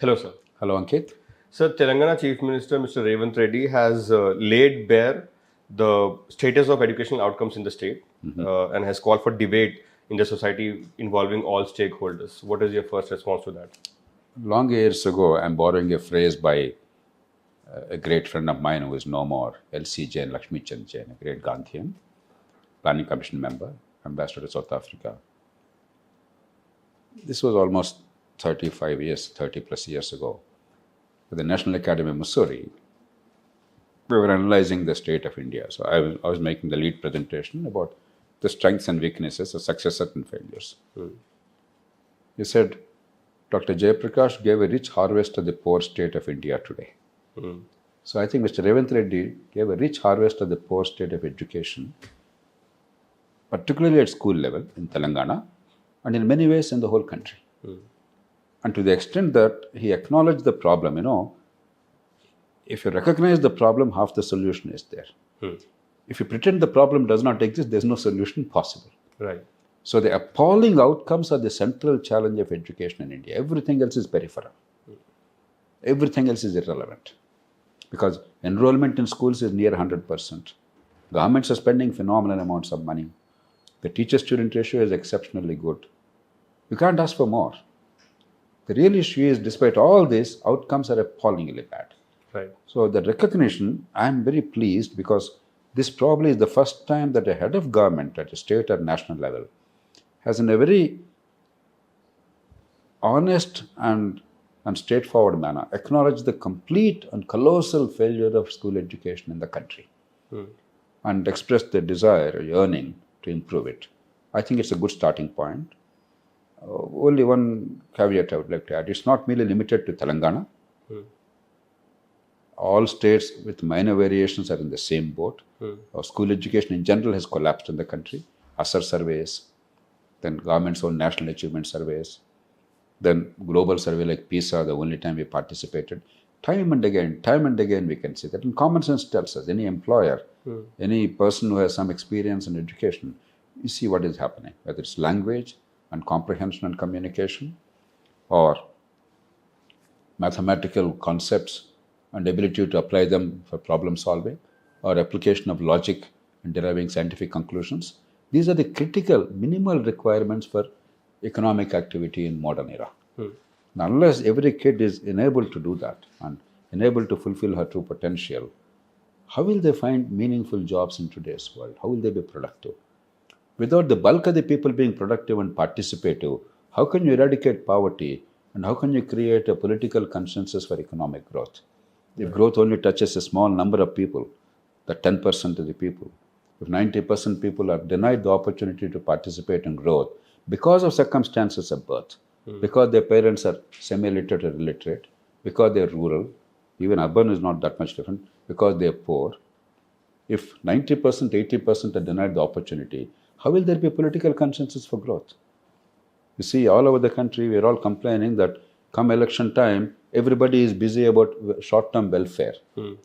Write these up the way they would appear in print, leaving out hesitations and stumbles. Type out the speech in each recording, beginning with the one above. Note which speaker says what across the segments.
Speaker 1: Hello, sir.
Speaker 2: Hello, Ankit.
Speaker 1: Sir, Telangana Chief Minister Mr. Revant Reddy has laid bare the status of educational outcomes in the state and has called for debate in the society involving all stakeholders. What is your first response to that?
Speaker 2: Long years ago, I'm borrowing a phrase by a great friend of mine who is no more, L.C. Jain, Lakshmi Chand Jain, a great Gandhian, Planning Commission member, ambassador to South Africa. This was almost 35 years, 30 plus years ago. At the National Academy of Missouri, we were analyzing the state of India. So I was making the lead presentation about the strengths and weaknesses, the successes and failures. He said, Dr. Jayaprakash gave a rich harvest to the poor state of India today. So I think Mr. Revant Reddy gave a rich harvest to the poor state of education, particularly at school level in Telangana, and in many ways in the whole country. And to the extent that he acknowledged the problem, if you recognize the problem, half the solution is there. If you pretend the problem does not exist, there's no solution possible.
Speaker 1: Right.
Speaker 2: So the appalling outcomes are the central challenge of education in India. Everything else is peripheral. Everything else is irrelevant. Because enrollment in schools is near 100%. Governments are spending phenomenal amounts of money. The teacher-student ratio is exceptionally good. You can't ask for more. The real issue is, despite all this, outcomes are appallingly bad.
Speaker 1: Right.
Speaker 2: So the recognition, I'm very pleased because this probably is the first time that a head of government at a state or national level has in a very honest and straightforward manner acknowledged the complete and colossal failure of school education in the country and expressed the desire or yearning to improve it. I think it's a good starting point. Only one caveat I would like to add. It's not merely limited to Telangana. All states with minor variations are in the same boat. School education in general has collapsed in the country. ASSER surveys, then government's own national achievement surveys, then global survey like PISA, the only time we participated. Time and again we can see that. And common sense tells us, any employer, any person who has some experience in education, you see what is happening, whether it's language and comprehension and communication, or mathematical concepts and ability to apply them for problem solving, or application of logic and deriving scientific conclusions. These are the critical minimal requirements for economic activity in modern era. Now, unless every kid is enabled to do that and enabled to fulfill her true potential, how will they find meaningful jobs in today's world? How will they be productive? Without the bulk of the people being productive and participative, how can you eradicate poverty and how can you create a political consensus for economic growth? If growth only touches a small number of people, the 10% of the people, if 90% people are denied the opportunity to participate in growth because of circumstances of birth, because their parents are semi-literate or illiterate, because they're rural, even urban is not that much different, because they're poor, if 90%, 80% are denied the opportunity, how will there be political consensus for growth? You see, all over the country, we're all complaining that come election time, everybody is busy about short-term welfare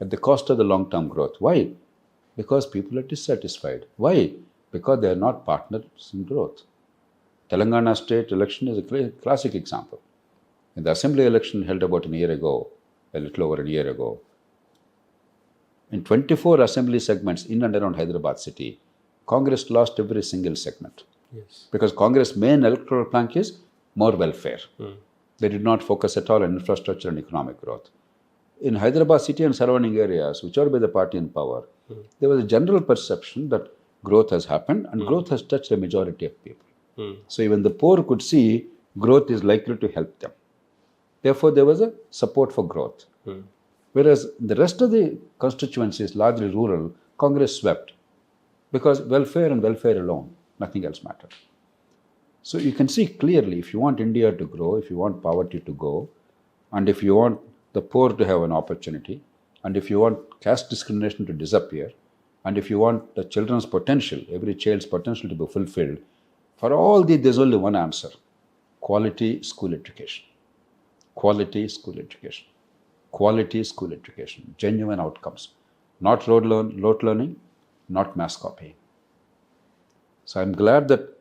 Speaker 2: at the cost of the long-term growth. Why? Because people are dissatisfied. Why? Because they are not partners in growth. Telangana state election is a classic example. In the assembly election held about a little over a year ago, in 24 assembly segments in and around Hyderabad city, Congress lost every single segment.
Speaker 1: Yes.
Speaker 2: Because Congress' main electoral plank is more welfare. They did not focus at all on infrastructure and economic growth. In Hyderabad city and surrounding areas, whichever by the party in power, there was a general perception that growth has happened and growth has touched a majority of people. So even the poor could see growth is likely to help them. Therefore, there was a support for growth. Whereas the rest of the constituencies, largely rural, Congress swept. Because welfare and welfare alone, nothing else mattered. So you can see clearly, if you want India to grow, if you want poverty to go, and if you want the poor to have an opportunity, and if you want caste discrimination to disappear, and if you want the children's potential, every child's potential to be fulfilled, for all these, there's only one answer: quality school education. Quality school education. Quality school education. Genuine outcomes. Not rote learning, not mass copying. So I'm glad that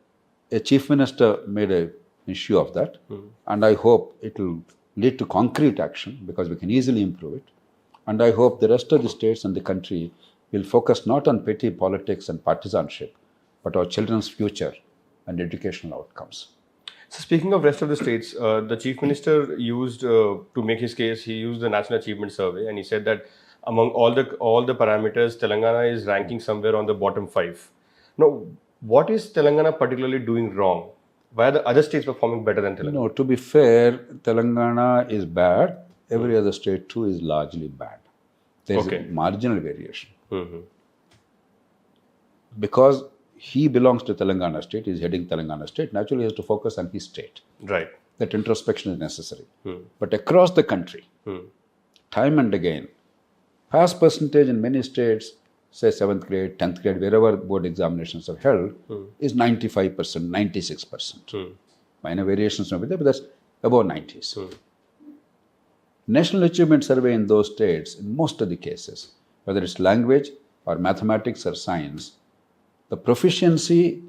Speaker 2: a chief minister made an issue of that, and I hope it will lead to concrete action because we can easily improve it. And I hope the rest of the states and the country will focus not on petty politics and partisanship, but our children's future and educational outcomes.
Speaker 1: So speaking of rest of the states, the chief minister used to make his case. He used the National Achievement Survey, and he said that among all the parameters, Telangana is ranking somewhere on the bottom five. Now, what is Telangana particularly doing wrong? Why are the other states performing better than Telangana?
Speaker 2: No, to be fair, Telangana is bad. Every other state too is largely bad. There is a marginal variation. Because he belongs to Telangana state, he is heading Telangana state, naturally he has to focus on his state.
Speaker 1: Right.
Speaker 2: That introspection is necessary. But across the country, time and again, pass percentage in many states, say 7th grade, 10th grade, wherever board examinations are held, is 95%, 96%. Minor variations may be there, but that's above 90s. National Achievement Survey in those states, in most of the cases, whether it's language or mathematics or science, the proficiency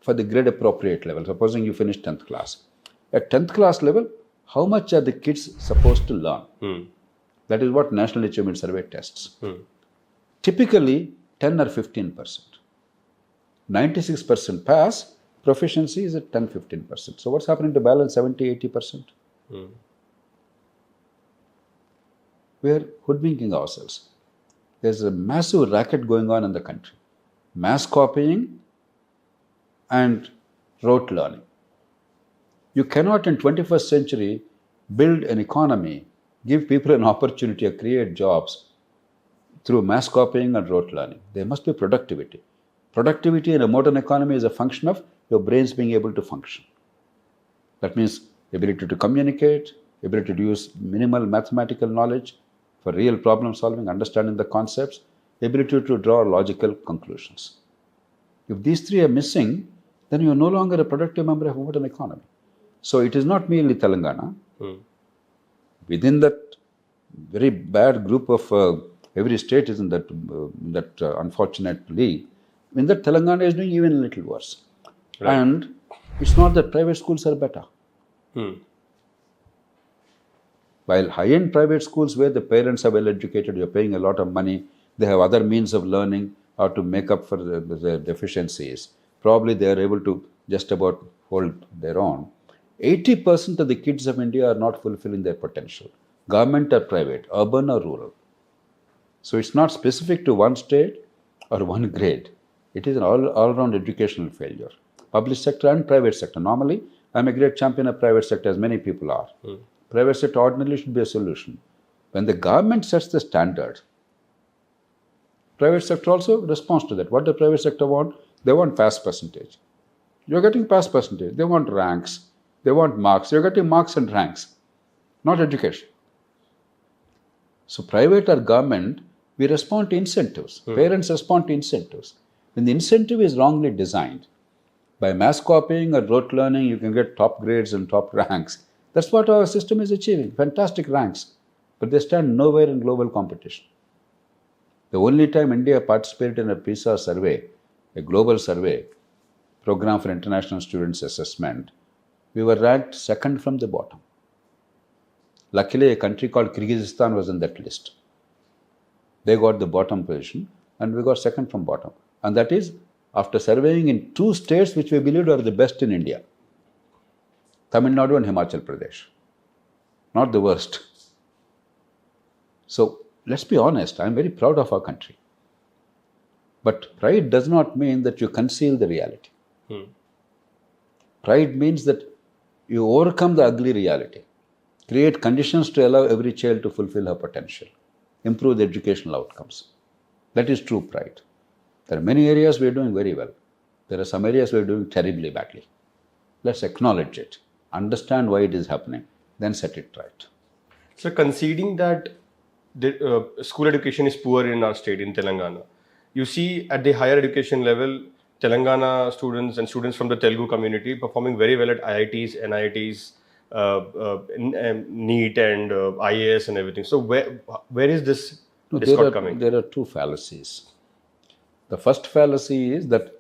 Speaker 2: for the grade appropriate level, supposing you finish 10th class. At 10th class level, how much are the kids supposed to learn? That is what National Achievement Survey tests. Typically, 10 or 15%. 96% pass, proficiency is at 10-15%. So what's happening to balance 70-80%? We are hoodwinking ourselves. There's a massive racket going on in the country. Mass copying and rote learning. You cannot in 21st century build an economy, give people an opportunity or create jobs through mass copying and rote learning. There must be productivity. Productivity in a modern economy is a function of your brains being able to function. That means ability to communicate, ability to use minimal mathematical knowledge for real problem solving, understanding the concepts, ability to draw logical conclusions. If these three are missing, then you are no longer a productive member of a modern economy. So it is not merely Telangana. Within that very bad group of every state is in that unfortunate league, in that Telangana is doing even a little worse. Right. And it's not that private schools are better. While high-end private schools where the parents are well educated, you're paying a lot of money, they have other means of learning how to make up for their deficiencies. Probably they are able to just about hold their own. 80% of the kids of India are not fulfilling their potential. Government or private, urban or rural. So it's not specific to one state or one grade. It is an all-round educational failure. Public sector and private sector. Normally, I'm a great champion of private sector, as many people are. Private sector ordinarily should be a solution. When the government sets the standard, private sector also responds to that. What does private sector want? They want pass percentage. You're getting pass percentage. They want ranks. They want marks. You're getting marks and ranks, not education. So private or government, we respond to incentives. Parents respond to incentives. When the incentive is wrongly designed, by mass copying or rote learning, you can get top grades and top ranks. That's what our system is achieving, fantastic ranks. But they stand nowhere in global competition. The only time India participated in a PISA survey, a global survey, Program for International Students Assessment, we were ranked second from the bottom. Luckily, a country called Kyrgyzstan was in that list. They got the bottom position and we got second from bottom. And that is after surveying in 2 states which we believed are the best in India. Tamil Nadu and Himachal Pradesh. Not the worst. So let's be honest, I'm very proud of our country. But pride does not mean that you conceal the reality. Pride means that you overcome the ugly reality, create conditions to allow every child to fulfill her potential, improve the educational outcomes. That is true pride. There are many areas we are doing very well. There are some areas we are doing terribly badly. Let's acknowledge it, understand why it is happening, then set it right.
Speaker 1: So conceding that the school education is poor in our state, in Telangana, you see at the higher education level, Telangana students and students from the Telugu community performing very well at IITs, NITs, NEET and IAS and everything. So where is this discord coming?
Speaker 2: There are 2 fallacies. The first fallacy is that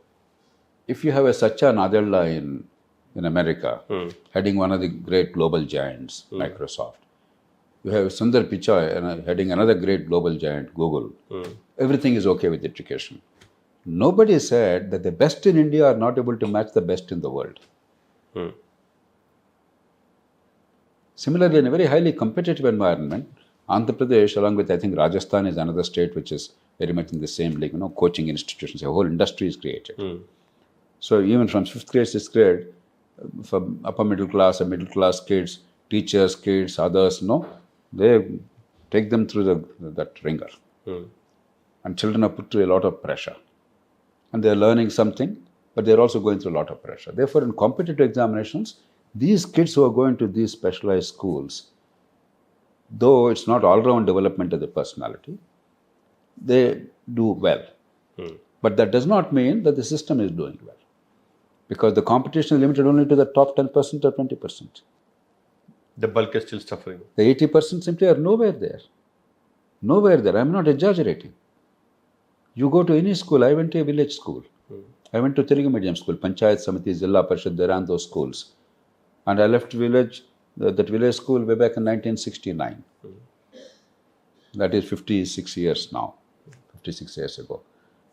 Speaker 2: if you have a Sacha Nadella in in America, heading one of the great global giants, Microsoft. You have Sundar Pichai heading another great global giant, Google. Everything is okay with education. Nobody said that the best in India are not able to match the best in the world. Similarly, in a very highly competitive environment, Andhra Pradesh, along with I think Rajasthan, is another state which is very much in the same league. Coaching institutions, a whole industry is created. So even from 5th grade, 6th grade, for upper middle class and middle class kids, teachers, kids, others, they take them through that ringer. And children are put through a lot of pressure. And they're learning something, but they're also going through a lot of pressure. Therefore, in competitive examinations, these kids who are going to these specialized schools, though it's not all-round development of the personality, they do well. But that does not mean that the system is doing well. Because the competition is limited only to the top 10% or 20%.
Speaker 1: The bulk is still suffering.
Speaker 2: The 80% simply are nowhere there. Nowhere there. I'm not exaggerating. You go to any school. I went to a village school. I went to Telugu medium school, Panchayat Samiti, Zilla Parishad, they ran those schools. And I left that village school way back in 1969. That is 56 years now, 56 years ago.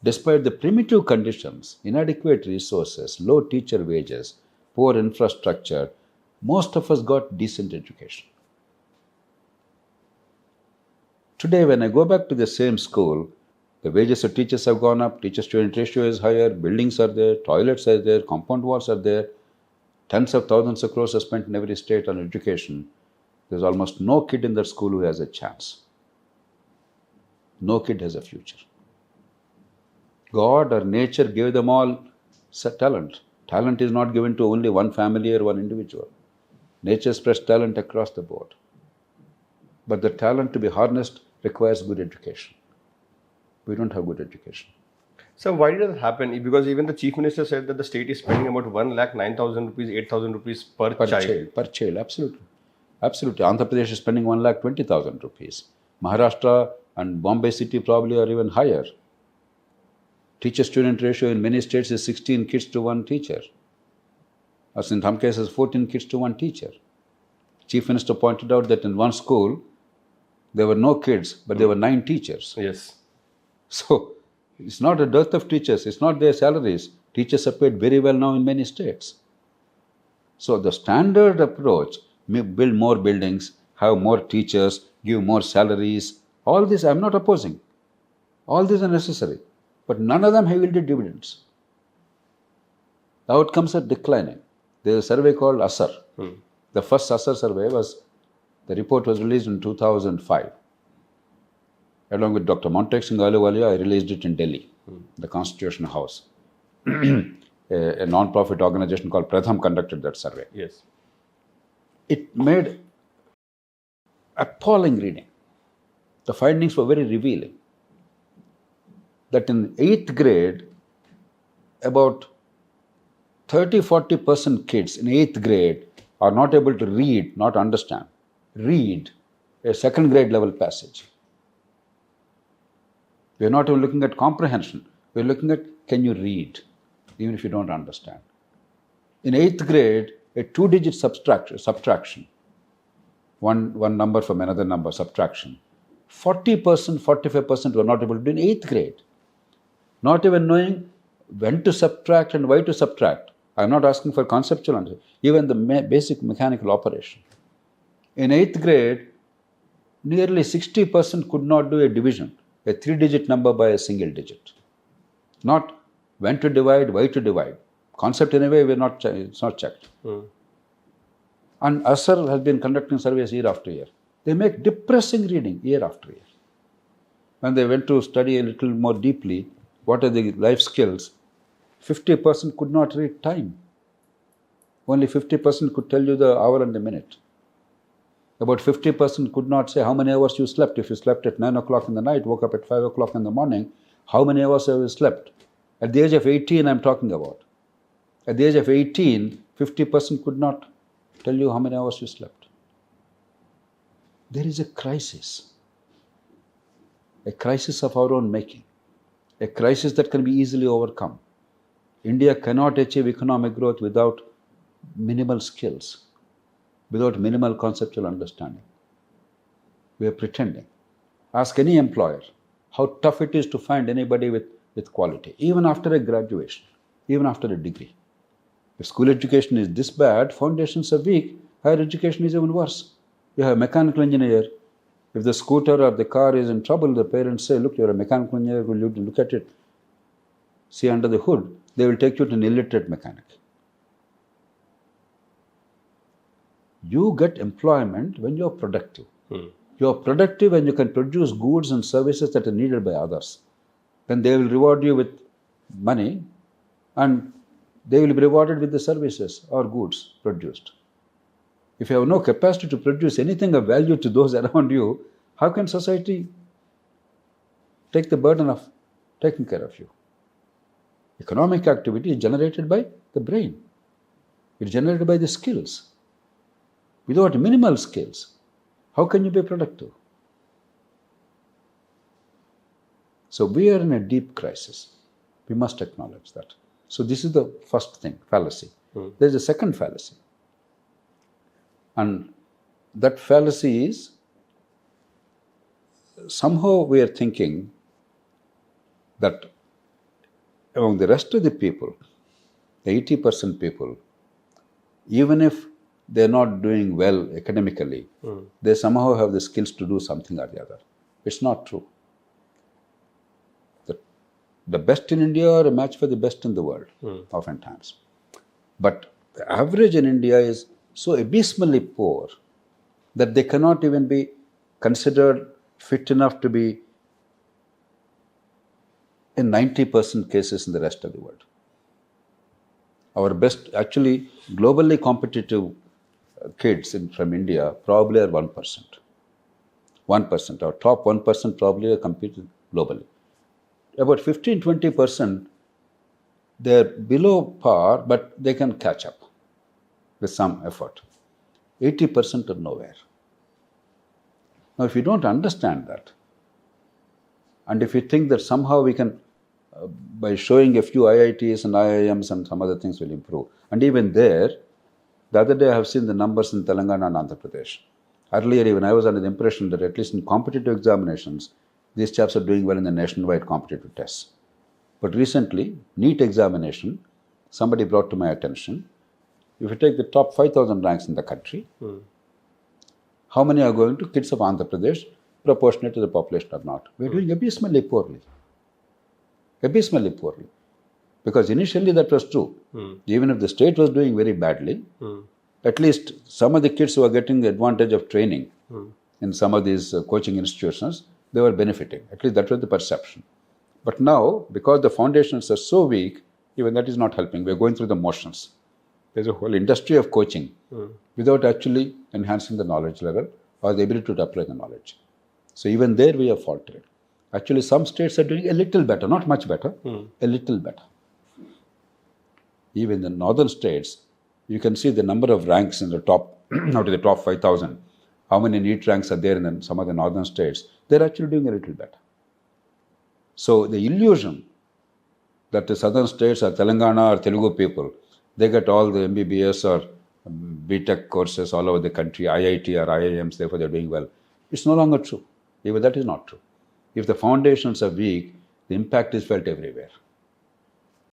Speaker 2: Despite the primitive conditions, inadequate resources, low teacher wages, poor infrastructure, most of us got decent education. Today, when I go back to the same school, the wages of teachers have gone up, teacher-student ratio is higher, buildings are there, toilets are there, compound walls are there, tens of thousands of crores are spent in every state on education. There's almost no kid in that school who has a chance. No kid has a future. God or nature gave them all talent. Talent is not given to only one family or one individual. Nature spreads talent across the board. But the talent to be harnessed requires good education. We don't have good education.
Speaker 1: So why did that happen? Because even the Chief Minister said that the state is spending about 1,09,000 rupees, 8,000 rupees per child.
Speaker 2: Per child, absolutely. Absolutely. Andhra Pradesh is spending 1,20,000 rupees. Maharashtra and Bombay city probably are even higher. Teacher-student ratio in many states is 16 kids to one teacher. Or in some cases, 14 kids to one teacher. Chief Minister pointed out that in one school, there were no kids, but there were 9 teachers.
Speaker 1: Yes.
Speaker 2: So, it's not a dearth of teachers. It's not their salaries. Teachers are paid very well now in many states. So, the standard approach, build more buildings, have more teachers, give more salaries, all this I'm not opposing. All these are necessary. But none of them have yielded dividends. The outcomes are declining. There is a survey called ASAR. The first ASAR survey the report was released in 2005. Along with Dr. Montek Singh Ahluwalia, I released it in Delhi, the Constitution House. A non-profit organization called Pratham conducted that survey.
Speaker 1: Yes.
Speaker 2: It made appalling reading. The findings were very revealing. That in 8th grade, about 30-40% kids in 8th grade are not able to read, not understand, read a 2nd grade level passage. We're not even looking at comprehension. We're looking at can you read, even if you don't understand. In 8th grade, a 2-digit subtraction, one number from another number, subtraction, 40%, 45% were not able to do in 8th grade. Not even knowing when to subtract and why to subtract. I'm not asking for conceptual answer, even the basic mechanical operation. In 8th grade, nearly 60% could not do a division, a 3-digit number by a single digit. Not when to divide, why to divide. Concept in a way it's not checked. And ASAR has been conducting surveys year after year. They make depressing reading year after year. When they went to study a little more deeply, what are the life skills? 50% could not read time. Only 50% could tell you the hour and the minute. About 50% could not say how many hours you slept. If you slept at 9 o'clock in the night, woke up at 5 o'clock in the morning, how many hours have you slept? At the age of 18, I'm talking about. At the age of 18, 50% could not tell you how many hours you slept. There is a crisis of our own making, a crisis that can be easily overcome. India cannot achieve economic growth without minimal skills, without minimal conceptual understanding. We are pretending. Ask any employer how tough it is to find anybody with quality, even after a graduation, even after a degree. If school education is this bad, foundations are weak, higher education is even worse. You have a mechanical engineer. If the scooter or the car is in trouble, the parents say, look, you're a mechanical engineer, will you look at it? See under the hood, they will take you to an illiterate mechanic. You get employment when you're productive. You're productive when you can produce goods and services that are needed by others. Then they will reward you with money and they will be rewarded with the services or goods produced. If you have no capacity to produce anything of value to those around you, how can society take the burden of taking care of you? Economic activity is generated by the brain. It's generated by the skills. Without minimal skills, how can you be productive? So we are in a deep crisis. We must acknowledge that. So this is the first thing, fallacy. There is a second fallacy. And that fallacy is somehow we are thinking that among the rest of the people, 80% people, even if they're not doing well academically, they somehow have the skills to do something or the other. It's not true. The best in India are a match for the best in the world, oftentimes. But the average in India is so abysmally poor that they cannot even be considered fit enough to be in 90% cases in the rest of the world. Our best, actually, globally competitive kids from India probably are 1%. 1%. Our top 1% probably are competing globally. About 15-20%, they're below par, but they can catch up with some effort. 80% are nowhere. Now, if you don't understand that, and if you think that somehow we can, by showing a few IITs and IIMs and some other things will improve, and even there, the other day I have seen the numbers in Telangana and Andhra Pradesh. Earlier, even I was under the impression that at least in competitive examinations, these chaps are doing well in the nationwide competitive tests. But recently, NEET examination, somebody brought to my attention, if you take the top 5,000 ranks in the country, how many are going to kids of Andhra Pradesh, proportionate to the population or not? We're doing abysmally poorly. Abysmally poorly. Because initially that was true. Even if the state was doing very badly, at least some of the kids who are getting the advantage of training in some of these coaching institutions, they were benefiting. At least that was the perception. But now, because the foundations are so weak, even that is not helping. We're going through the motions. There's a whole industry of coaching without actually enhancing the knowledge level or the ability to apply the knowledge. So even there we are faltering. Actually, some states are doing a little better, not much better, a little better. Even the northern states, you can see the number of ranks in the top, out of the top 5,000. How many NEET ranks are there in some of the northern states? They're actually doing a little better. So the illusion that the southern states are Telangana or Telugu people, they get all the MBBS or BTech courses all over the country, IIT or IIMs, therefore they're doing well. It's no longer true. Even that is not true. If the foundations are weak, the impact is felt everywhere.